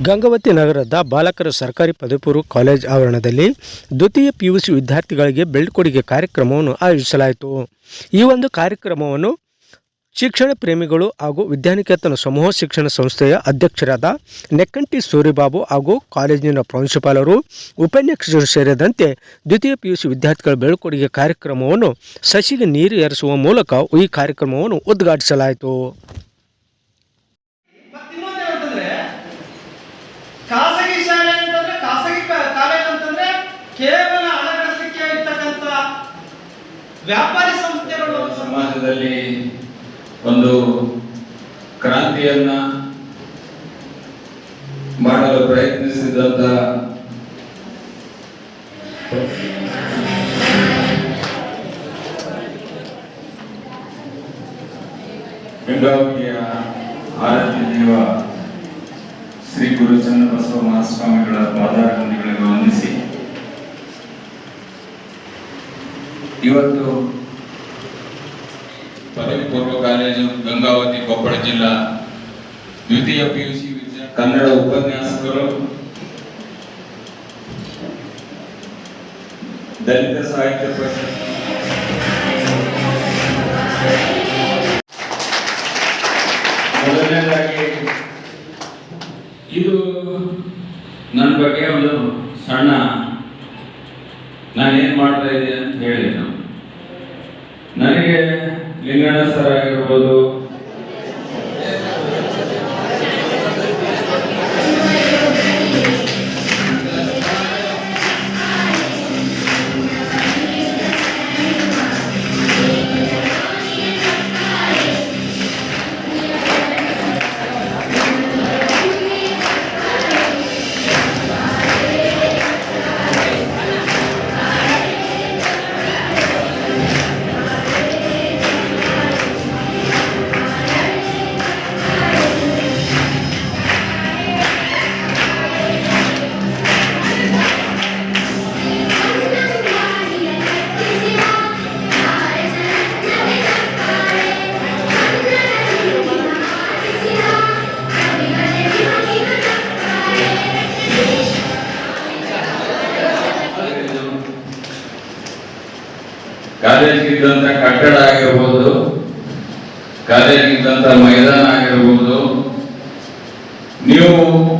ಗಂಗಾವತಿ ನಗರದ ಬಾಲಕರ ಸರ್ಕಾರಿ ಪದವಿಪೂರ್ವ ಕಾಲೇಜ್ ಆವರಣದಲ್ಲಿ ದ್ವಿತೀಯ PUC ವಿದ್ಯಾರ್ಥಿಗಳಿಗೆ ಬೀಳ್ಕೊಡುಗೆ ಕಾರ್ಯಕ್ರಮವನ್ನು ಆಯೋಜಿಸಲಾಯಿತು. ಈ ಒಂದು ಕಾರ್ಯಕ್ರಮವನ್ನು ಶಿಕ್ಷಣ ಪ್ರೇಮಿಗಳು ಹಾಗೂ ವಿದ್ಯಾನಿಕೇತನ ಸಮೂಹ ಶಿಕ್ಷಣ ಸಂಸ್ಥೆಯ ಅಧ್ಯಕ್ಷರಾದ ನೆಕ್ಕಂಟಿ ಸೂರಿಬಾಬು ಹಾಗೂ ಕಾಲೇಜಿನ ಪ್ರಾಂಶುಪಾಲರು, ಉಪನ್ಯಾಸಕರು ಸೇರಿದಂತೆ ದ್ವಿತೀಯ PUC ವಿದ್ಯಾರ್ಥಿಗಳ ಬೀಳ್ಕೊಡುಗೆ ಕಾರ್ಯಕ್ರಮವನ್ನು ಸಸಿಗೆ ನೀರು ಎರಸುವ ಮೂಲಕ ಈ ಕಾರ್ಯಕ್ರಮವನ್ನು ಉದ್ಘಾಟಿಸಲಾಯಿತು. ಖಾಸಗಿ ಶಾಲೆ ಅಂತಂದ್ರೆ ಖಾಸಗಿ ಕಾಲೇಜ್ ಅಂತಂದ್ರೆ ಕೇವಲ ಹಣ ಗಳಿಸಲಿಕ್ಕೆ ಇರ್ತಕ್ಕಂಥ ವ್ಯಾಪಾರಿ ಸಂಸ್ಥೆಗಳು. ಸಮಾಜದಲ್ಲಿ ಒಂದು ಕ್ರಾಂತಿಯನ್ನ ಮಾಡಲು ಪ್ರಯತ್ನಿಸಿದಂತ ಗಂಗಾವತಿಯ ಆರಾಧ್ಯ ದೇವ ಶ್ರೀ ಗುರು ಚನ್ನಬಸವ ಮಹಾಸ್ವಾಮಿಗಳ ಪಾದಾರವಿಂದಗಳಿಗೆ ವಂದಿಸಿ ಇವತ್ತು ಪದವಿ ಪೂರ್ವ ಕಾಲೇಜು ಗಂಗಾವತಿ ಕೊಪ್ಪಳ ಜಿಲ್ಲಾ ದ್ವಿತೀಯ PUC ಕನ್ನಡ ಉಪನ್ಯಾಸಕರು, ದಲಿತ ಸಾಹಿತ್ಯ ಪರಿಷತ್ ಮೊದಲನೇದಾಗಿ ಇದು ನನ್ನ ಬಗ್ಗೆ ಒಂದು ಸಣ್ಣ ನಾನೇನ್ ಮಾಡ್ತಾ ಇದ್ದೀನಿ ಅಂತ ಹೇಳಿ, ನನಗೆ ಲಿಂಗಣ್ಣ ಸರ್ ಆಗಿರ್ಬೋದು, ಕಾಲೇಜಿಗಿದ್ದಂತ ಕಟ್ಟಡ ಆಗಿರ್ಬೋದು, ಕಾಲೇಜಿಗಿದ್ದಂತ ಮೈದಾನ ಆಗಿರ್ಬೋದು, ನೀವು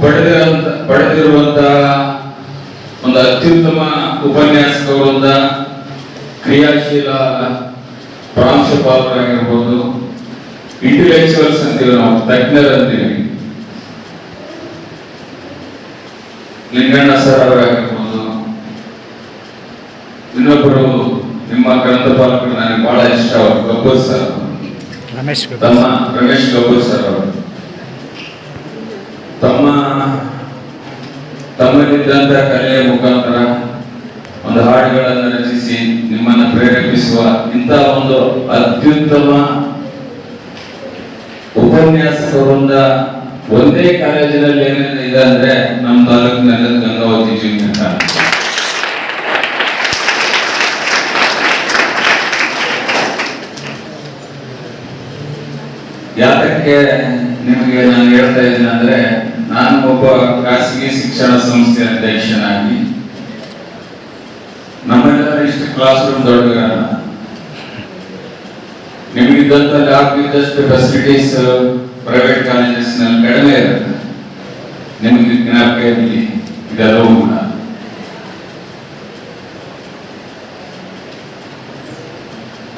ಪಡೆದಿರುವಂತ ಒಂದು ಅತ್ಯುತ್ತಮ ಉಪನ್ಯಾಸಕರಿಂದ ಕ್ರಿಯಾಶೀಲ ಪ್ರಾಂಶುಪಾಲರಾಗಿರ್ಬೋದು, ಇಂಟೆಲೆಕ್ಚುವಲ್ಸ್ ಅಂತೀವಿ ನಾವು, ತಜ್ಞರು ಅಂತೀವಿ, ಲಿಂಗಣ್ಣ ಸರ್ ಅವರಾಗಿರ್ಬೋದು, ಇನ್ನೊಬ್ಬರು ನಿಮ್ಮ ಗ್ರಂಥಪಾಲಕರು ನನಗೆ ಬಹಳ ಇಷ್ಟ ಅವರು ಗಬ್ಬೂರ್ ಸರ್, ರಮೇಶ್ ಗಬ್ಬೂರ್ ಸರ್ ಅವರು ತಮ್ಮಲ್ಲಿದ್ದಂತ ಕಲೆಯ ಮುಖಾಂತರ ಒಂದು ಹಾಡುಗಳನ್ನು ರಚಿಸಿ ನಿಮ್ಮನ್ನು ಪ್ರೇರೇಪಿಸುವ ಇಂತಹ ಒಂದು ಅತ್ಯುತ್ತಮ ಉಪನ್ಯಾಸಕರಿಂದ ಒಂದೇ ಕಾಲೇಜಿನಲ್ಲಿ ಏನೇನು ಇದೆ ಅಂದ್ರೆ ನಮ್ಮ ತಾಲೂಕಿನಲ್ಲಿ ಗಂಗಾವತಿ ಜೂನಿಯರ್ ಕಾಲೇಜ್. ಯಾತಕ್ಕೆ ನಿಮಗೆ ನಾನು ಹೇಳ್ತಾ ಇದ್ದೀನಿ ಅಂದ್ರೆ, ನಾನು ಒಬ್ಬ ಖಾಸಗಿ ಶಿಕ್ಷಣ ಸಂಸ್ಥೆ ಅಧ್ಯಕ್ಷನಾಗಿ ನಮ್ಮೆಲ್ಲರ ಇಷ್ಟು ಕ್ಲಾಸ್ ರೂಮ್ ದೊಡ್ಡಗಾರ, ನಿಮಗಿದ್ದಂತ ಲ್ಯಾಬ್ ಇದ್ದಷ್ಟು ಫೆಸಿಲಿಟೀಸ್ ಪ್ರೈವೇಟ್ ಕಾಲೇಜಸ್ ನಲ್ಲಿ ಕಡಿಮೆ ಇರುತ್ತೆ. ನಿಮಗೆ ಜ್ಞಾಪಕ ಇರಲಿ, ಇದೆಲ್ಲವೂ ಕೂಡ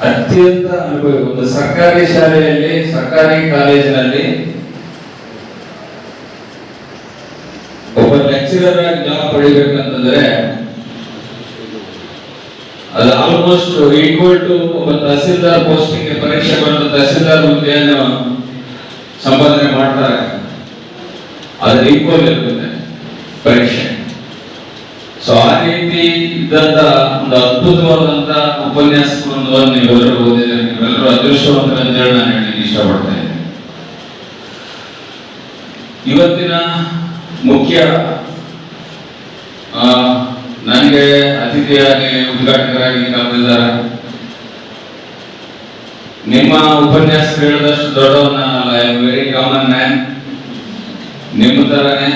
ಅತ್ಯಂತ ಅನುಭವ. ಒಂದು ಸರ್ಕಾರಿ ಶಾಲೆಯಲ್ಲಿ, ಸರ್ಕಾರಿ ಕಾಲೇಜಿನಲ್ಲಿ ಒಬ್ಬ ಲೆಕ್ಚರರ್ ಆಗಿ ಜಾಬ್ ಪಡಿಬೇಕಂತಂದ್ರೆ ಅದು ಆಲ್ಮೋಸ್ಟ್ ಈಕ್ವಲ್ ಟು ಒಬ್ಬ ತಹಸೀಲ್ದಾರ್ ಪೋಸ್ಟಿಂಗ್ ಪರೀಕ್ಷೆ ಬರೆದು ತಹಸೀಲ್ದಾರ್ ಹುದ್ದೆಯನ್ನು ಸಂಪಾದನೆ ಮಾಡ್ತಾರೆ, ಅದ್ರ ಈಕ್ವಲ್ ಇರುತ್ತೆ ಪರೀಕ್ಷೆ. ಸೊ ಆ ರೀತಿ ಇದ್ದಂತ ಒಂದು ಅದ್ಭುತವಾದಂತ ಉಪನ್ಯಾಸಗಳನ್ನು ನೀವೆಲ್ಲರೂ ಓದಿದ್ರೆ ನೀವೆಲ್ಲರೂ ಅದೃಷ್ಟವಂತರ ಅಂತ ಹೇಳಿ ನಾನು ಹೇಳಲಿಕ್ಕೆ ಇಷ್ಟಪಡ್ತಾ ಇದ್ದೀನಿ. ಇವತ್ತಿನ ಮುಖ್ಯ ನನಗೆ ಅತಿಥಿಯಾಗಿ ಉದ್ಘಾಟಕರಾಗಿ ಕರೆದಿದ್ದಾರೆ. ನಿಮ್ಮ ಉಪನ್ಯಾಸ ಹೇಳಿದಷ್ಟು ದೊಡ್ಡವನಲ್ಲ, I am very common man. ನಿಮ್ಮ ತರನೇ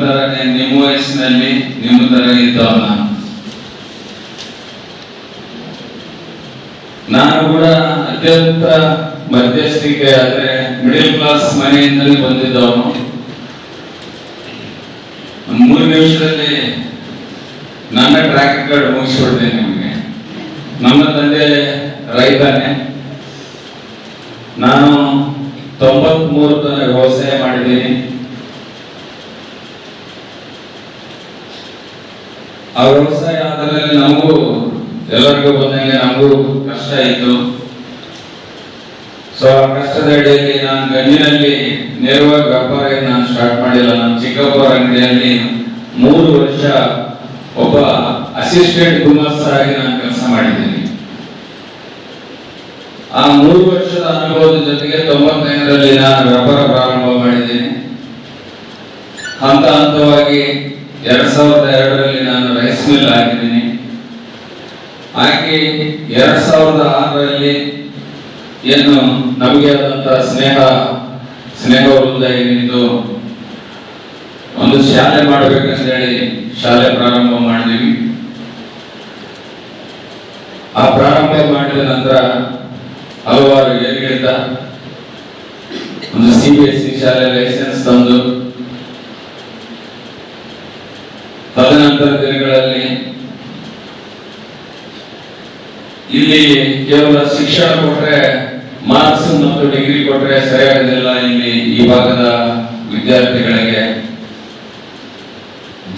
ತರನೇ ನಿಮ್ಮ ವಯಸ್ಸಿನಲ್ಲಿ ನಿಮ್ಮ ತರ ಇದ್ದವನ ನಾನು ಕೂಡ ಅತ್ಯಂತ ಮಧ್ಯಸ್ಥಿಕೆ ಆದ್ರೆ ಮಿಡಿಲ್ ಕ್ಲಾಸ್ ಮನೆಯಿಂದಲೇ ಬಂದಿದ್ದವನು. 3 ನಿಮಿಷದಲ್ಲಿ ನನ್ನ ಟ್ರ್ಯಾಕ್ ಕಾರ್ಡ್ ಮುಗಿಸ್ಬಿಡ್ತೇನೆ ನಿಮಗೆ. ನಮ್ಮ ತಂದೆ ರೈತನೇ. ನಾನು 93 ತನಕ ವ್ಯವಸಾಯ ಮಾಡಿದ್ದೀನಿ. ಆ ವ್ಯವಸಾಯ ಆದಮೇಲೆ ನಮಗೂ ಎಲ್ಲರಿಗೂ ಬಂದಂಗೆ ನಮಗೂ ಕಷ್ಟ ಇತ್ತು. ಸೊ ಆ ಕಷ್ಟದ ಅಡಿಯಲ್ಲಿ ನಾನು ಗಂಜಿನಲ್ಲಿ ನೇರವಾಗಿ ವ್ಯಾಪಾರ ನಾನು ಸ್ಟಾರ್ಟ್ ಮಾಡಿಲ್ಲ. ನಾನು ಚಿಕ್ಕಪ್ಪರ ಅಂಗಡಿಯಲ್ಲಿ 3 ವರ್ಷ ಒಬ್ಬ ಅಸಿಸ್ಟೆಂಟ್ ಗುಮಾಸ್ತರಾಗಿ ನಾನು ಕೆಲಸ ಮಾಡಿದ್ದೀನಿ. ಆ 3 ವರ್ಷದ ಅನುಭವದ ಜೊತೆಗೆ 95ರಲ್ಲಿ ನಾನು ವ್ಯಾಪಾರ ಪ್ರಾರಂಭ ಮಾಡಿದ್ದೀನಿ. ಹಂತ ಹಂತವಾಗಿ 2002ರಲ್ಲಿ ನಾನು ರೈಸ್ ಮಿಲ್ ಹಾಕಿದ್ದೀನಿ. ಹಾಕಿ 2006ರಲ್ಲಿ ಏನು ನಮಗೆ ಆದಂತ ಸ್ನೇಹ ವೃಂದಾಗಿ ನಿಂತು ಒಂದು ಶಾಲೆ ಮಾಡಬೇಕಂತ ಹೇಳಿ ಶಾಲೆ ಪ್ರಾರಂಭ ಮಾಡಿದ್ವಿ. ಆ ಪ್ರಾರಂಭ ಮಾಡಿದ ನಂತರ ಹಲವಾರು ಏರಿಳಿತ ಒಂದು CBSE ಶಾಲೆ ಲೈಸೆನ್ಸ್ ತಂದು ತದನಂತರ ದಿನಗಳಲ್ಲಿ ಇಲ್ಲಿ ಕೇವಲ ಶಿಕ್ಷಣ ಕೊಟ್ರೆ ಮಾರ್ಕ್ಸ್ ಮತ್ತು ಡಿಗ್ರಿ ಕೊಟ್ರೆ ಸರಿಯಾಗೋದಿಲ್ಲ. ಇಲ್ಲಿ ಈ ಭಾಗದ ವಿದ್ಯಾರ್ಥಿಗಳಿಗೆ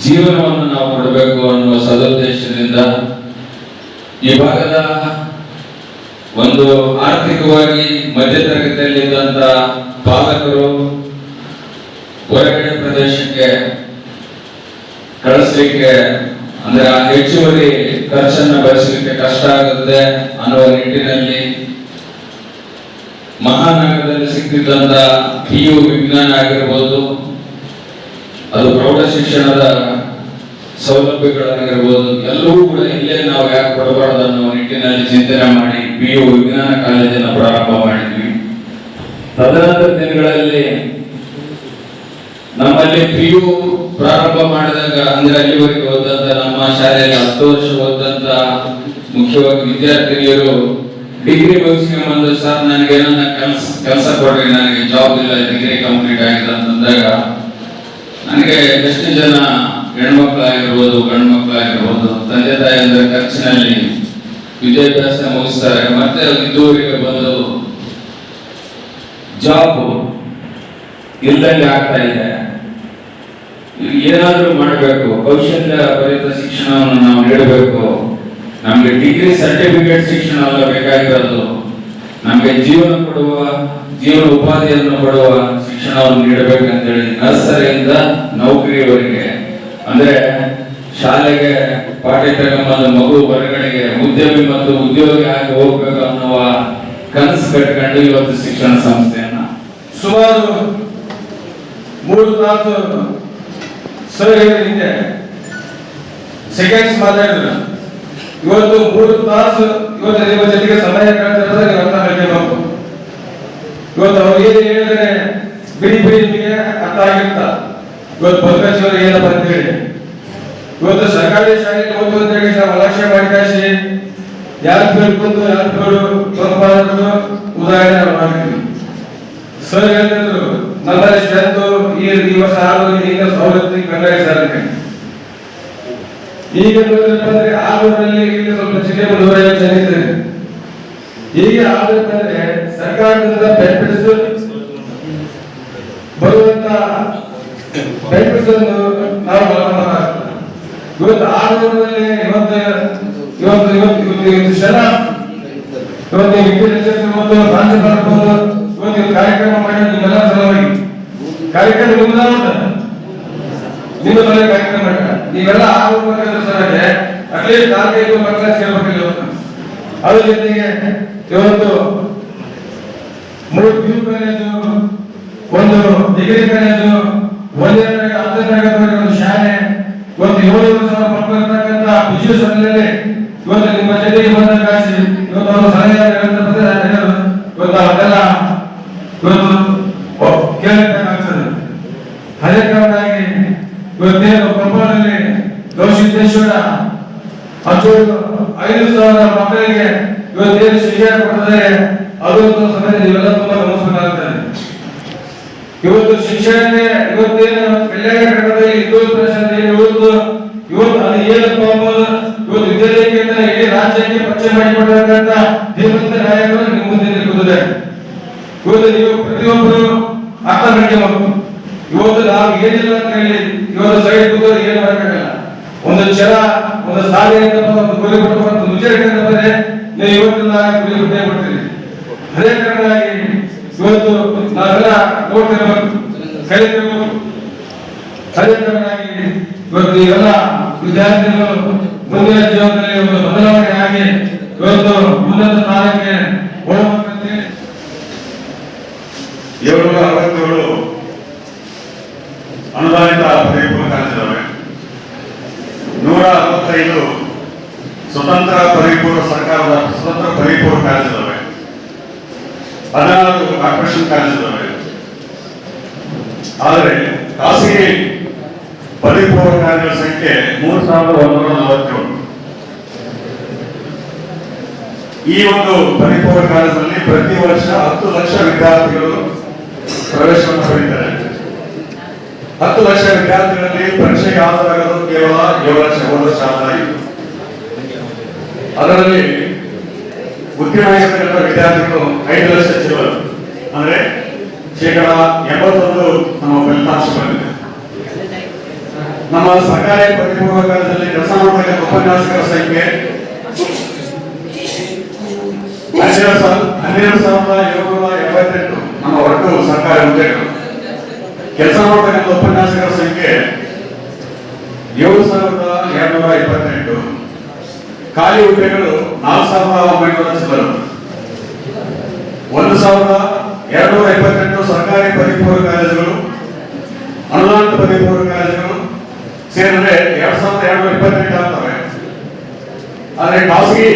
ಜೀವನವನ್ನು ನಾವು ಕೊಡಬೇಕು ಅನ್ನುವ ಸದುದ್ದೇಶದಿಂದ ಈ ಭಾಗದ ಒಂದು ಆರ್ಥಿಕವಾಗಿ ಮಧ್ಯತರಗತಿಯಲ್ಲಿದ್ದಂತ ಪಾಲಕರು ಹೊರಗಡೆ ಪ್ರದೇಶಕ್ಕೆ ಕಳಿಸ್ಲಿಕ್ಕೆ ಅಂದ್ರೆ ಆ ಹೆಚ್ಚುವರಿ ಖರ್ಚನ್ನು ಭರಿಸಲಿಕ್ಕೆ ಕಷ್ಟ ಆಗುತ್ತೆ ಅನ್ನುವ ನಿಟ್ಟಿನಲ್ಲಿ ಮಹಾನಗರದಲ್ಲಿ ಸಿಕ್ಕಿದ್ದಂತ PU ವಿಜ್ಞಾನ ಆಗಿರ್ಬೋದು, ಅದು ಪ್ರೌಢ ಶಿಕ್ಷಣದ ಸೌಲಭ್ಯಗಳಾಗಿರ್ಬೋದು, ಎಲ್ಲವೂ ಕೂಡ ಇಲ್ಲೇ ನಾವು ಯಾಕೆ ಕೊಡಬಾರದು ಅನ್ನುವ ನಿಟ್ಟಿನಲ್ಲಿ ಚಿಂತನೆ ಮಾಡಿ PU ವಿಜ್ಞಾನ ಕಾಲೇಜನ್ನು ಪ್ರಾರಂಭ ಮಾಡಿದ್ವಿ. ತದನಂತರ ದಿನಗಳಲ್ಲಿ ನಮ್ಮಲ್ಲಿ PU ಪ್ರಾರಂಭ ಮಾಡಿದಾಗ ಅಂದ್ರೆ ಅಲ್ಲಿವರೆಗೆ ಓದಂತ ನಮ್ಮ ಶಾಲೆಯಲ್ಲಿ 10 ವರ್ಷ ಓದಂತ ಮುಖ್ಯವಾಗಿ ವಿದ್ಯಾರ್ಥಿನಿಯರು ಡಿಗ್ರಿ ಮುಗಿಸ್ಕೊಂಡ್ಬಂದು ಸರ್ ನನಗೆ ನನ್ನ ಕೆಲಸ ಕೊಡ್ರಿ, ನನಗೆ ಜಾಬ್ ಇಲ್ಲ, ಡಿಗ್ರಿ ಕಂಪ್ಲೀಟ್ ಆಗಿದೆ ಅಂತಂದಾಗ ನನಗೆ ಎಷ್ಟು ಜನ ಹೆಣ್ಮಕ್ಳಾಗಿರ್ಬೋದು ಗಂಡು ಮಕ್ಕಳಾಗಿರ್ಬೋದು ತಂದೆ ತಾಯಿ ಅಂದ್ರೆ ಖರ್ಚಿನಲ್ಲಿ ವಿದ್ಯಾಭ್ಯಾಸ ಮುಗಿಸ್ತಾರೆ, ಮತ್ತೆ ಇದುವರೆಗೆ ಬಂದು ಜಾಬ್ ಇಲ್ಲದಂಗೆ ಆಗ್ತಾ ಇದೆ. ಏನಾದ್ರೂ ಮಾಡಬೇಕು, ಕೌಶಲ್ಯ ಭರಿತ ಶಿಕ್ಷಣವನ್ನು ನಾವು ನೀಡಬೇಕು. ನಮ್ಗೆ ಡಿಗ್ರಿ ಸರ್ಟಿಫಿಕೇಟ್ ಶಿಕ್ಷಣ ಅಲ್ಲ ಬೇಕಾಗಿರೋದು, ನಮ್ಗೆ ಜೀವನ ಉಪಾಧಿಯನ್ನು ಕೊಡುವ ಶಿಕ್ಷಣವನ್ನು ನೀಡಬೇಕಂತೇಳಿ ನರ್ಸರಿಯಿಂದ ನೌಕರಿಯವರೆಗೆ ಅಂದ್ರೆ ಶಾಲೆಗೆ ಪಾಠ ತಗೊಂಬಂದ ಮಗು ಹೊರಗಡೆಗೆ ಉದ್ಯಮಿ ಮತ್ತು ಉದ್ಯೋಗಿ ಆಗಿ ಹೋಗ್ಬೇಕು ಅನ್ನುವ ಕನಸು ಕಟ್ಕೊಂಡು ಇವತ್ತು ಶಿಕ್ಷಣ ಸಂಸ್ಥೆಯನ್ನ ಸುಮಾರು 3 ತಾಸು ಸರ್ ಹಿಂದೆ ಸೆಕೆಂಡ್ಸ್ ಮಾತಾಡಿದ್ರು. ಇವತ್ತು 3 ತಾಸು ಇವತ್ತು ನಿಮ್ಮ ಜೊತೆಗೆ ಸಮಯ ಕಳೆದಿರೋದ್ರೆ ನೀವು ಅರ್ಥ ಮಾಡ್ಕೋಬೇಕು. ಇವತ್ತು ಅವ್ರು ಏನು ಹೇಳಿದ್ರೆ ಬಿಡಿ ನಿಮಗೆ ಅರ್ಥ ಆಗಿರ್ತ. ಇವತ್ತು ಬದುಕಿ ಏನಪ್ಪ ಅಂತ ಹೇಳಿ ಇವತ್ತು ಸರ್ಕಾರಿ ಶಾಲೆಗೆ ಹೋಗುವ ಅಂತ ಹೇಳಿ ನಾವು ಅಲಕ್ಷ್ಯ ಮಾಡಿ ಕಳಿಸಿ ಯಾರು ಬೇಡ್ಕೊಂಡು ಯಾರು ಬೇಡು ಉದಾಹರಣೆ ಮಾಡ್ತೀವಿ. ಸರ್ ಹೇಳಿದ್ರು ನಮ್ಮಲ್ಲಿ ಸ್ಟ್ರೆಂತ್ ಈ ವರ್ಷ 6 ಸವಲತ್ತು ಕನ್ನಡ ಸಾರಿಗೆ ಈಗ ನೋಡಿದ್ರೆ 6ರಲ್ಲಿ ಸ್ವಲ್ಪ ಜಿಲ್ಲೆ 150 ಜನ ಇದ್ದಾರೆ. ಈಗ ಆಗಬೇಕಂದ್ರೆ ಸರ್ಕಾರದಿಂದ ಬೆನಿಫಿಟ್ಸ್ ಬರುವಂತ ಬೆನಿಫಿಟ್ಸ್ ಅನ್ನು ನಾವು ಇವತ್ತು 6ರಲ್ಲಿ ಇವತ್ತು ಜನ ಇವತ್ತು ಇವತ್ತು ಕಾರ್ಯಕ್ರಮ ಮಾಡಿ ನಿಮ್ಮೆಲ್ಲ ಸಲುವಾಗಿ ಕಾರ್ಯಕ್ರಮ ನಿಮ್ಮ ಮನೆ ಕಾರ್ಯಕ್ರಮ ಮಾಡ ನೀವೆಲ್ಲ 6 ವರ್ಷದ ಸಲುವಾಗಿ ಅಟ್ಲೀಸ್ಟ್ 4-5 ಮಕ್ಕಳ ಸೇರ್ಬೇಕಿಲ್ಲ. ಅದ್ರ ಜೊತೆಗೆ ಇವತ್ತು 3 PU ಕಾಲೇಜು, 1 ಡಿಗ್ರಿ ಕಾಲೇಜು, 1ನೇ ತರಗತಿ 10ನೇ ತರಗತಿವರೆಗೆ ಒಂದು ಶಾಲೆ, ಇವತ್ತು 7,000 ಮಕ್ಕಳು ಇರ್ತಕ್ಕಂಥ ವಿಶ್ವ ಶಾಲೆಯಲ್ಲಿ ಇವತ್ತು ನಿಮ್ಮ ಜೊತೆಗೆ ಬಂದ ಕಾಸಿ ಇವತ್ತು ಅವರು ಸಲಹೆ ಇವತ್ತು ಅದೆಲ್ಲ ಇವತ್ತು ಕೇಳಬೇಕಾಗ್ತದೆ. ಅದೇ ಕಾರಣವಾಗಿ ಅಷ್ಟು 5,000 ಮಕ್ಕಳಿಗೆ ಇವತ್ತೇನು ಶಿಕ್ಷಣ ಕೊಡ್ತಾರೆ ಅದು ಸಮಯ ನೀವೆಲ್ಲ ತುಂಬಾ ಗಮನಿಸಬೇಕಾಗುತ್ತದೆ. ಇವತ್ತು ಶಿಕ್ಷಣಕ್ಕೆ ಇವತ್ತೇನು ಕಲ್ಯಾಣ ಕರ್ನಾಟಕದಲ್ಲಿ 2% ಇವತ್ತು ಅದು ಏನಪ್ಪ ಇವತ್ತು ವಿದ್ಯಾಲಯಕ್ಕಿಂತ ಇಡೀ ರಾಜ್ಯಕ್ಕೆ ಪರಿಚಯ ಮಾಡಿಕೊಟ್ಟಿರ್ತಕ್ಕಂಥ ಧೀಮಂತ ನಾಯಕರು ನಿಮ್ಮ ಮುಂದೆ ನಿಂತಿದ್ದಾರೆ. ಇವತ್ತು ನೀವು ಪ್ರತಿಯೊಬ್ಬರು ಅರ್ಥ ಮಾಡ್ಕೋಬೇಕು. ಇವತ್ತು ನಾವು ಏನಿಲ್ಲ ಅಂತ ಹೇಳಿ ಇವತ್ತು ಸೈಡ್ ಕೂತವ್ರು ಏನು ಮಾಡಕ್ಕಾಗಲ್ಲ. ಒಂದು ಛಲ, ಒಂದು ಸಾಧನೆ ಅಂತ ಒಂದು ಗುರಿ ಕೊಟ್ಟು ವಿಚಾರ ಬಂದ್ರೆ ನೀವು ಇವತ್ತಿನ ಗುರಿ ಬಿಟ್ಟೇ ಬಿಡ್ತೀರಿ. ಅದೇ ಕಾರಣವಾಗಿ ಇವತ್ತು ನಾವೆಲ್ಲ ನೋಡ್ತಿರ್ಬೇಕು, ಕಲಿತಿರ್ಬೇಕು. ಅದೇ ಕಾರಣವಾಗಿ ಇವತ್ತು ಇವೆಲ್ಲ ವಿದ್ಯಾರ್ಥಿಗಳು ಮುಂದಿನ ಜೀವನದಲ್ಲಿ ಒಂದು ಬದಲಾವಣೆ ಆಗಿ ಇವತ್ತು ಉನ್ನತ ಸ್ಥಾನಕ್ಕೆ ಹೋಗಬೇಕಂತೆ 767 ಅನುದಾನಿತ ಪದವಿ ಪೂರ್ವ ಕಾಲೇಜಿದ್ದಾವೆ. 165 ಸ್ವತಂತ್ರ ಪದವಿ ಪೂರ್ವ ಸರ್ಕಾರದ ಸ್ವತಂತ್ರ ಪದವಿ ಪೂರ್ವ ಕಾಲೇಜಿದ್ದಾವೆ. 16 ಕಾರ್ಪೊರೇಷನ್ ಕಾಲೇಜಿದ್ದಾವೆ. ಆದರೆ ಖಾಸಗಿ ಪದವಿ ಪೂರ್ವ ಕಾಲೇಜುಗಳ ಸಂಖ್ಯೆ 3,147. ಈ ಒಂದು ಪದವಿ ಪೂರ್ವ ಕಾಲೇಜಿನಲ್ಲಿ ಪ್ರತಿ ವರ್ಷ 10 ಲಕ್ಷ ವಿದ್ಯಾರ್ಥಿಗಳು ಪ್ರವೇಶವನ್ನು ಪಡೆಯುತ್ತಾರೆ. 10 ಲಕ್ಷ ವಿದ್ಯಾರ್ಥಿಗಳಲ್ಲಿ ಪರೀಕ್ಷೆಗೆ ಹಾಜರಾಗೋದು ಕೇವಲ 7 ಲಕ್ಷ, 1 ವರ್ಷ ಹಾಜರಾಗಿತ್ತು. ಅದರಲ್ಲಿ ಉತ್ತೀರ್ಣರಾಗಿರ್ತಕ್ಕಂಥ ವಿದ್ಯಾರ್ಥಿಗಳು 5 ಲಕ್ಷ ಚಿಲ್ಲರೆ, ಅಂದ್ರೆ 81% ನಮ್ಮ ಫಲಿತಾಂಶ ಬಂದಿದೆ. ನಮ್ಮ ಸರ್ಕಾರಿ ಪದವಿ ಪೂರ್ವ ಕಾಲೇಜಲ್ಲಿ ಕೆಲಸ ಮಾಡತಕ್ಕಂಥ ಉಪನ್ಯಾಸಕರ ಸಂಖ್ಯೆ 12,778 ನಮ್ಮ ಒಟ್ಟು ಸರ್ಕಾರಿ ಹುದ್ದೆಗಳು. ಕೆಲಸ ಮಾಡತಕ್ಕಂಥ ಉಪನ್ಯಾಸಕರ ಸಂಖ್ಯೆ 7,228. ಖಾಲಿ ಹುದ್ದೆಗಳು 4,900 ಚಿಲ್ಲರೆ. 1,228 ಸರ್ಕಾರಿ ಪದವಿ ಪೂರ್ವ ಕಾಲೇಜುಗಳು, ಅನುದಾನಿತ ಪದವಿ ಪೂರ್ವ ಕಾಲೇಜುಗಳು ಸೇರಿದ್ರೆ 2,228 ಆಗ್ತವೆ. ಆದರೆ ಖಾಸಗಿ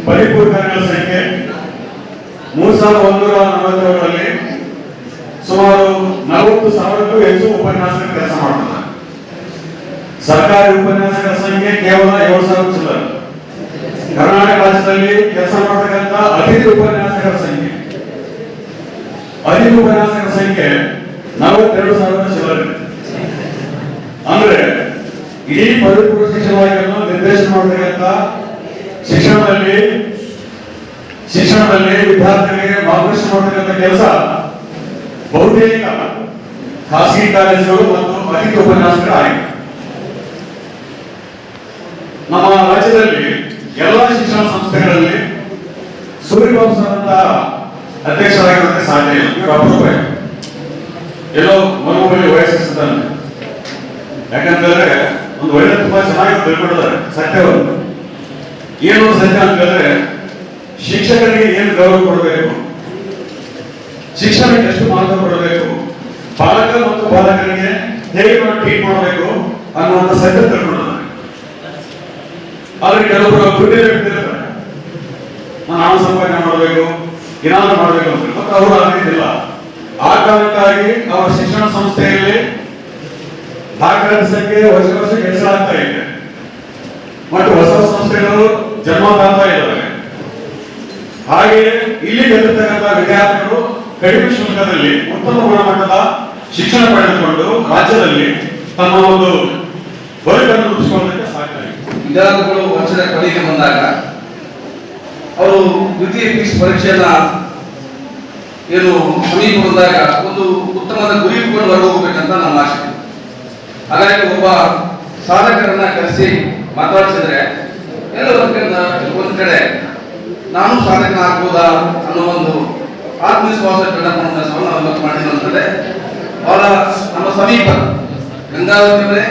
ಪದವಿ ಪೂರ್ವ ಕಾಲೇಜುಗಳ ಸಂಖ್ಯೆ 3,147ರಲ್ಲಿ ಸುಮಾರು 40,000ಕ್ಕೂ ಹೆಚ್ಚು ಉಪನ್ಯಾಸಕರು ಕೆಲಸ ಮಾಡ್ತಾರೆ. ಸರ್ಕಾರಿ ಉಪನ್ಯಾಸಕರ ಸಂಖ್ಯೆ ಕೇವಲ 7,000 ಚಿಲ್ಲರೆ. ಕರ್ನಾಟಕ ರಾಜ್ಯದಲ್ಲಿ ಕೆಲಸ ಮಾಡತಕ್ಕಂಥ ಅತಿಥಿ ಉಪನ್ಯಾಸಕರ ಸಂಖ್ಯೆ 42,000 ಚಿಲ್ಲರೆ. ಅಂದ್ರೆ ಇಡೀ ಪದವಿ ಪೂರ್ವ ಶಿಕ್ಷಣ ಇಲಾಖೆಯನ್ನು ನಿರ್ದೇಶನ ಮಾಡತಕ್ಕಂಥ ಶಿಕ್ಷಣದಲ್ಲಿ ವಿದ್ಯಾರ್ಥಿಗಳಿಗೆ ಮಾರ್ಗದರ್ಶನ ಮಾಡತಕ್ಕಂಥ ಕೆಲಸ ಬಹುತೇಕ ಖಾಸಗಿ ಕಾಲೇಜುಗಳು ಮತ್ತು ಅತಿಥಿ ಉಪನ್ಯಾಸಕರಾಗಿದೆ. ನಮ್ಮ ರಾಜ್ಯದಲ್ಲಿ ಎಲ್ಲ ಶಿಕ್ಷಣ ಸಂಸ್ಥೆಗಳಲ್ಲಿ ಸೂರ್ಯಬಾಬು ಸರ್ ಅಂತ ಅಧ್ಯಕ್ಷರಾಗಿರೋದಕ್ಕೆ ಸಾಧ್ಯ ಇಲ್ಲ. ಇವರು ಅಪರೂಪ, ಎಲ್ಲೋ ಮರುಭೂಮಿ ವಯಸ್ಸಿದ್ದಾನೆ. ಯಾಕಂತಂದ್ರೆ ಒಂದು ಒಳ್ಳೆ ತುಂಬಾ ಚೆನ್ನಾಗಿ ತಿಳ್ಕೊಂಡಿದ್ದಾರೆ ಸತ್ಯವನ್ನು. ಏನು ಸತ್ಯ ಅಂತ ಹೇಳಿದ್ರೆ ಶಿಕ್ಷಕರಿಗೆ ಏನು ಗೌರವ ಕೊಡಬೇಕು, ಶಿಕ್ಷಣಕ್ಕೆ ಎಷ್ಟು ಮಹತ್ವ ಕೊಡಬೇಕು, ಪಾಲಕ ಮತ್ತು ಬಾಲಕರಿಗೆ ಹೇಗೆ ನಾವು ಟ್ರೀಟ್ ಮಾಡಬೇಕು ಅನ್ನುವಂಥ ಸತ್ಯ ತಿಳ್ಕೊಂಡಿದ್ದಾರೆ. ಆದ್ರೆ ಕೆಲವೊಬ್ಬರು ದುಡ್ಡಿನ ವ್ಯಕ್ತಿರ್ತಾರೆ, ನಾನು ಸಂಪಾದನೆ ಮಾಡಬೇಕು, ಏನಾದ್ರೂ ಮಾಡಬೇಕು ಅಂತ, ಮತ್ತು ಅವರು ಆಗಿದ್ದಿಲ್ಲ. ಆ ಕಾರಣಕ್ಕಾಗಿ ಅವರ ಶಿಕ್ಷಣ ಸಂಸ್ಥೆಯಲ್ಲಿ ದಾಖಲಾತಿ ಸಂಖ್ಯೆ ವರ್ಷ ಹೆಚ್ಚಾಗ್ತಾ ಇದೆ ಮತ್ತು ಹೊಸ ಸಂಸ್ಥೆಗಳು ಜನ್ಮ ತಾಳ್ತಾ ಇದ್ದಾವೆ. ಹಾಗೆ ಇಲ್ಲಿ ಕಲಿತಕ್ಕಂಥ ವಿದ್ಯಾರ್ಥಿಗಳು ಕಡಿಮೆ ಶುಲ್ಕದಲ್ಲಿ ಉತ್ತಮ ಗುಣಮಟ್ಟದ ಶಿಕ್ಷಣ ಪಡೆದುಕೊಂಡು ರಾಜ್ಯದಲ್ಲಿ ತಮ್ಮ ಒಂದು ಬದುಕನ್ನು ರೂಪಿಸಿಕೊಳ್ಳಕ್ಕೆ ಸಾಧ್ಯ. ವಿದ್ಯಾರ್ಥಿಗಳು ವರ್ಷದ ಕೊನೆಗೆ ಬಂದಾಗ ಅವರು ದ್ವಿತೀಯ PUC ಪರೀಕ್ಷೆಯನ್ನ ಏನು ಸಮೀಪ ಬಂದಾಗ ಒಂದು ಉತ್ತಮವಾದ ಗುರಿ ಇಟ್ಕೊಂಡು ಹೊರಗೋಗ್ಬೇಕಂತ ನಮ್ಮ ಆಶೆ. ಹಾಗಾಗಿ ಒಬ್ಬ ಸಾಧಕರನ್ನ ಕರೆಸಿ ಮಾತಾಡಿಸಿದ್ರೆ ಎಲ್ಲ ಒಂದು ಕಡೆ ನಾನು ಸಾಧಕನ ಆಗ್ಬೋದಾ ಅನ್ನೋ ಒಂದು ಆತ್ಮವಿಶ್ವಾಸ ನಾವು ಮಾಡಿದ್ವಿ ಅಂತಂದ್ರೆ ಅವರ ನಮ್ಮ ಸಮೀಪ ಗಂಗಾವತಿಯವರೇ,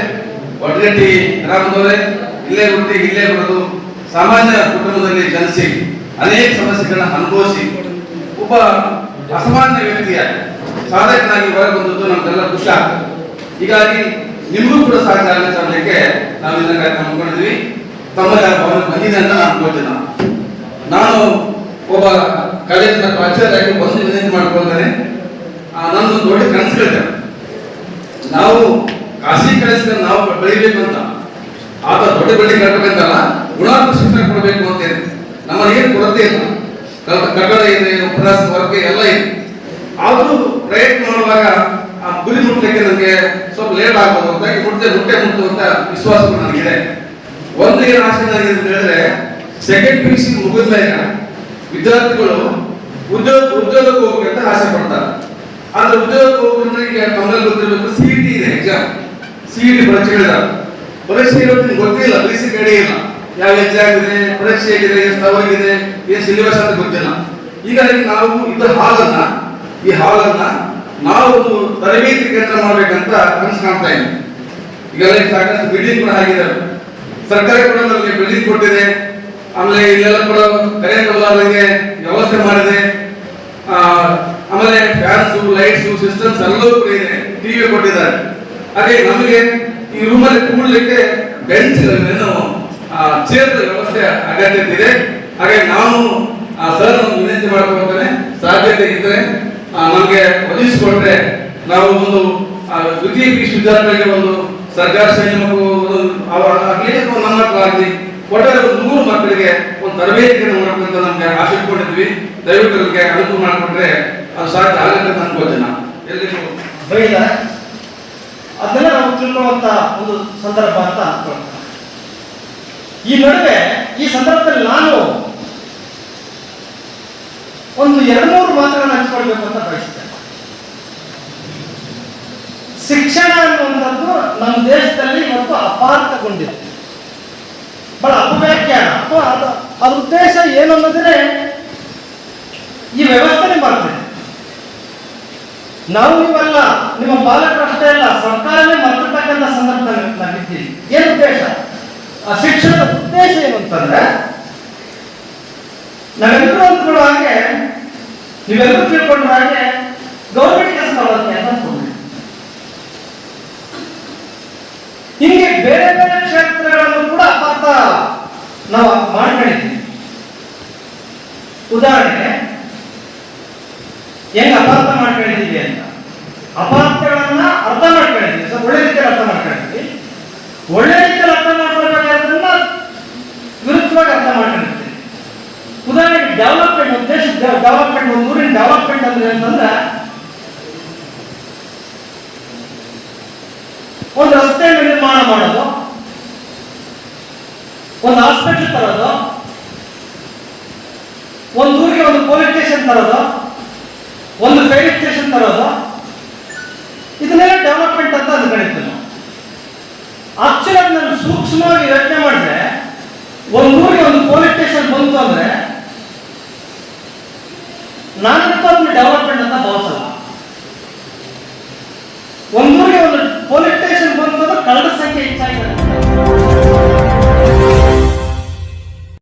ಒಡಗಟ್ಟಿ ಗ್ರಾಮದವರೇ, ಇಲ್ಲೇ ಹುಟ್ಟಿ ಇಲ್ಲೇ ಬರೋದು, ಸಾಮಾನ್ಯ ಕುಟುಂಬದಲ್ಲಿ ಜನಿಸಿ ಅನೇಕ ಸಮಸ್ಯೆಗಳನ್ನ ಅನುಭವಿಸಿ ಒಬ್ಬ ಅಸಾಮಾನ್ಯ ವ್ಯಕ್ತಿಯಾಗಿ ಸಾಧಕನಾಗಿ ಹೊರಗೆ ಬಂದದ್ದು ನಮ್ಗೆಲ್ಲ ಖುಷಿ ಆಗ್ತದೆ. ಹೀಗಾಗಿ ನಿಮಗೂ ಕೂಡ ಸಾಧ್ಯ ಆಗುತ್ತೆ ಅನ್ನೋಕ್ಕೆ ನಾವು ಇದನ್ನ ಕಾರ್ಯಕ್ರಮ ಹಮ್ಮಿಕೊಂಡಿದ್ವಿ. ತಮ್ಮ ಭವನ ಬಂದಿದೆ ಅಂತ ನಾನು ಅನ್ಕೊಳ್ತೇನೆ. ನಾನು ಒಬ್ಬ ಕಾಲೇಜಿನ ಪ್ರಾಚಾರ್ಯರಾಗಿ ಒಂದು ವಿನಂತಿ ಮಾಡ್ಕೊಳ್ತೇನೆ. ನನ್ನೊಂದು ದೊಡ್ಡ ಕನಸುಗಳಿದೆ. ನಾವು ಖಾಸಗಿ ಕಾಲೇಜಿನ ನಾವು ಬೆಳಿಬೇಕು ಅಂತ, ಆತ ದೊಡ್ಡ ಬೆಳ್ಳಿ ಕಟ್ಟಬೇಕಂತಲ್ಲ, ಏನು ಕೊರತೆ ಇಲ್ಲ, ಕಟ್ಟಡ ಇದೆ, ಉಪನ್ಯಾಸ ವರ್ಗ ಎಲ್ಲ ಇದೆ. ಆದರೂ ಪ್ರಯತ್ನ ಮಾಡುವಾಗ ಆ ಗುರಿ ಮುಟ್ಟಲಿಕ್ಕೆ ನನಗೆ ಸ್ವಲ್ಪ ಲೇಟ್ ಆಗ್ಬೋದು ಅಂತಾಗಿ ಮುಟ್ಟೆ ಮುಟ್ಟುವಂತ ವಿಶ್ವಾಸ ನನಗಿದೆ. ಒಂದು ಏನು ಆಸೆ ನನಗೆ ಅಂತ ಹೇಳಿದ್ರೆ, ಸೆಕೆಂಡ್ PUC ಮುಗಿದ ಮೇಲೆ ವಿದ್ಯಾರ್ಥಿಗಳು ಉದ್ಯೋಗಕ್ಕೆ ಹೋಗ್ಬೇಕಂತ ಆಸೆ ಪಡ್ತಾರೆ. ಆದ್ರೆ ಉದ್ಯೋಗಕ್ಕೆ ಹೋಗ್ಬೇಕಂದ್ರೆ ಈಗ ನಮ್ಮಲ್ಲಿ ಗೊತ್ತಿರಬೇಕು, CET ಇದೆ, ಎಕ್ಸಾಮ್ CET ಪರೀಕ್ಷೆಗಳಿದಾವೆ. ಪರೀಕ್ಷೆ ಇರೋದು ಗೊತ್ತಿಲ್ಲ, ಬೇಸಿಕ್ ಐಡಿಯಾ ಇಲ್ಲ, ಯಾವ ಎಕ್ಸಾಮ್ ಇದೆ, ಪರೀಕ್ಷೆ ಹೇಗಿದೆ, ಎಷ್ಟು ಅವರಿಗೆ ಏನು ಸಿಲೆಬಸ್ ಅಂತ ಗೊತ್ತಿಲ್ಲ. ಹೀಗಾಗಿ ನಾವು ಈ ಹಾಲನ್ನ ನಾವು ಒಂದು ತರಬೇತಿ ಕೇಂದ್ರ ಮಾಡ್ಬೇಕಂತ ಕನಸು ಕಾಣ್ತಾ ಇದ್ದೀವಿ. ಈಗೆಲ್ಲ ಸಾಕಷ್ಟು ಬಿಲ್ಡಿಂಗ್ ಕೂಡ ಆಗಿದ್ದಾರೆ, ಸರ್ಕಾರ ಕೂಡ ನಮಗೆ ಬಿಲ್ಡಿಂಗ್ ಕೊಟ್ಟಿದೆ. ಆಮೇಲೆ ಇಲ್ಲೆಲ್ಲ ಕೂಡ ಕರೆಂಟ್ ಹೋಗಲಾರ್ದಂಗೆ ವ್ಯವಸ್ಥೆ ಮಾಡಿದೆ. ಆಮೇಲೆ ಫ್ಯಾನ್ಸು, ಲೈಟ್ಸು, ಸಿಸ್ಟಮ್ಸ್ ಎಲ್ಲವೂ ಕೂಡ ಇದೆ, TV ಕೊಟ್ಟಿದ್ದಾರೆ. ಹಾಗೆ ನಮಗೆ ಈ ರೂಮಲ್ಲಿ ಕೂಡಲಿಕ್ಕೆ ಬೆಂಚ್ ಏನು ಚೇರ್ ವ್ಯವಸ್ಥೆ ಅಗತ್ಯತೆ ಇದೆ. ಹಾಗೆ ನಾವು ಸರ್ ವಿನಂತಿ ಮಾಡ್ಕೊಳ್ತೇನೆ, ಸಾಧ್ಯತೆ ಇದ್ದರೆ ನಮಗೆ ಒದಗಿಸಿಕೊಟ್ರೆ ನಾವು ಒಂದು ದ್ವಿತೀಯ PUC ವಿದ್ಯಾರ್ಥಿಗಳಿಗೆ ಒಂದು ಸರ್ಕಾರ ಶಾಲೆ ಮಕ್ಕಳು ನಮ್ಮ ಮಕ್ಕಳಾಗಲಿ ಒಟ್ಟಾರೆ 100 ಮಕ್ಕಳಿಗೆ ಒಂದು ತರಬೇತಿ ಮಾಡಬೇಕಂತ ನಮ್ಗೆ ಆಸೆ ಇಟ್ಕೊಂಡಿದ್ವಿ. ದಯವಿಟ್ಟು ನಮಗೆ ಅನುಕೂಲ ಮಾಡಿಕೊಟ್ರೆ ಅದು ಸಾಧ್ಯ ಆಗುತ್ತೆ ಅಂತ ಅನ್ಕೋತೀನಿ. ನಾನು ಎಲ್ಲಿ ಬೈದ ಅದನ್ನೆಲ್ಲ ನಾವು ತಿಳ್ಕೊಳ್ಳುವಂತ ಒಂದು ಸಂದರ್ಭ ಅಂತ ಅನ್ಕೊಳ್ತೇನೆ. ಈ ನಡುವೆ ಈ ಸಂದರ್ಭದಲ್ಲಿ ನಾನು ಒಂದು 2-3 ಮಾತುಗಳನ್ನು ಹಂಚಿಕೊಳ್ಬೇಕು ಅಂತ ಬಯಸ್ತೇನೆ. ಶಿಕ್ಷಣ ಅನ್ನುವಂಥದ್ದು ನಮ್ಮ ದೇಶದಲ್ಲಿ ಇವತ್ತು ಅಪಾರ್ಥಗೊಂಡಿದೆ, ಬಹಳ ಅಪವ್ಯಾಖ್ಯಾನ ಅಥವಾ ಅದ್ರ ಉದ್ದೇಶ ಏನು ಅನ್ನೋದ್ರೆ ಈ ವ್ಯವಸ್ಥೆನೇ ಮಾಡ್ತೇವೆ ನಾವು. ಇವೆಲ್ಲ ನಿಮ್ಮ ಪಾಲಕರು ಅಷ್ಟೇ ಅಲ್ಲ, ಸರ್ಕಾರನೇ ಮರ್ತಕ್ಕಂಥ ಸಂದರ್ಭದಲ್ಲಿ ನಾವಿದ್ದೀವಿ. ಏನು ಉದ್ದೇಶ, ಆ ಶಿಕ್ಷಣದ ಉದ್ದೇಶ ಏನು ಅಂತಂದ್ರೆ, ನಾವೆಲ್ಲರೂ ಅಂದ್ಕೊಳ್ಳೋ ಹಾಗೆ, ನೀವೆಲ್ಲರೂ ತಿಳ್ಕೊಂಡ್ರ ಹಾಗೆ ಗೌರ್ಮೆಂಟ್ ಕೆಲಸ ಮಾಡೋದಕ್ಕೆ ಅಂತ ಅಂದ್ಕೊಂಡ್ವಿ. ಹಿಂಗೆ ಬೇರೆ ಬೇರೆ ಕ್ಷೇತ್ರಗಳನ್ನು ಕೂಡ ಅಪಾರ್ಥ ನಾವು ಮಾಡ್ಕೊಂಡಿದ್ದೀವಿ. ಉದಾಹರಣೆಗೆ ಹೆಂಗ್ ಅಪಾರ್ಥ ಮಾಡ್ಕೊಂಡಿದ್ದೀವಿ ಅಂತ, ಅಪಾರ್ಥಗಳನ್ನ ಅರ್ಥ ಮಾಡ್ಕೊಂಡಿದ್ದೀವಿ, ಸ್ವಲ್ಪ ಒಳ್ಳೆ ರೀತಿಯಲ್ಲಿ ಅರ್ಥ ಮಾಡ್ಕೊಂಡಿದ್ದೀವಿ. ಒಳ್ಳೆ ರೀತಿಯಲ್ಲಿ ಅರ್ಥ ಮಾಡ್ಕೊಳ್ಬೇಕಾದ್ರನ್ನ ವಿರುದ್ಧವಾಗಿ ಅರ್ಥ ಮಾಡ್ಕೊಂಡಿರ್ತೀವಿ. ಉದಾಹರಣೆಗೆ ಡೆವಲಪ್ಮೆಂಟ್, ಒಂದು ದೇಶದ ಡೆವಲಪ್ಮೆಂಟ್, ಒಂದು ಊರಿನ ಡೆವಲಪ್ಮೆಂಟ್ ಅಂದ್ರೆ ಅಂತಂದ್ರೆ ಒಂದು ರಸ್ತೆ ನಿರ್ಮಾಣ ಮಾಡೋದು, ಒಂದು ಹಾಸ್ಪಿಟಲ್ ತರೋದು, ಒಂದು ಊರಿಗೆ ಒಂದು ಪೊಲೀಸ್ ಸ್ಟೇಷನ್ ತರೋದು, ಒಂದು ಫೈರ್ ಸ್ಟೇಷನ್ ತರೋದು, ಇದನ್ನೆಲ್ಲ ಡೆವಲಪ್ಮೆಂಟ್ ಅಂತ ಅಂದ್ಕೊಂಡಿರ್ತೀವಿ ನಾವು. ಆಕ್ಚುಲಿ ಅದನ್ನ ಸೂಕ್ಷ್ಮವಾಗಿ ಯೋಚನೆ ಮಾಡಿದ್ರೆ, ಒಂದು ಊರಿಗೆ ಒಂದು ಪೊಲೀಸ್ ಸ್ಟೇಷನ್ ಬಂತು ಅಂದ್ರೆ ನಾನು ಅದನ್ನ ಡೆವಲಪ್ಮೆಂಟ್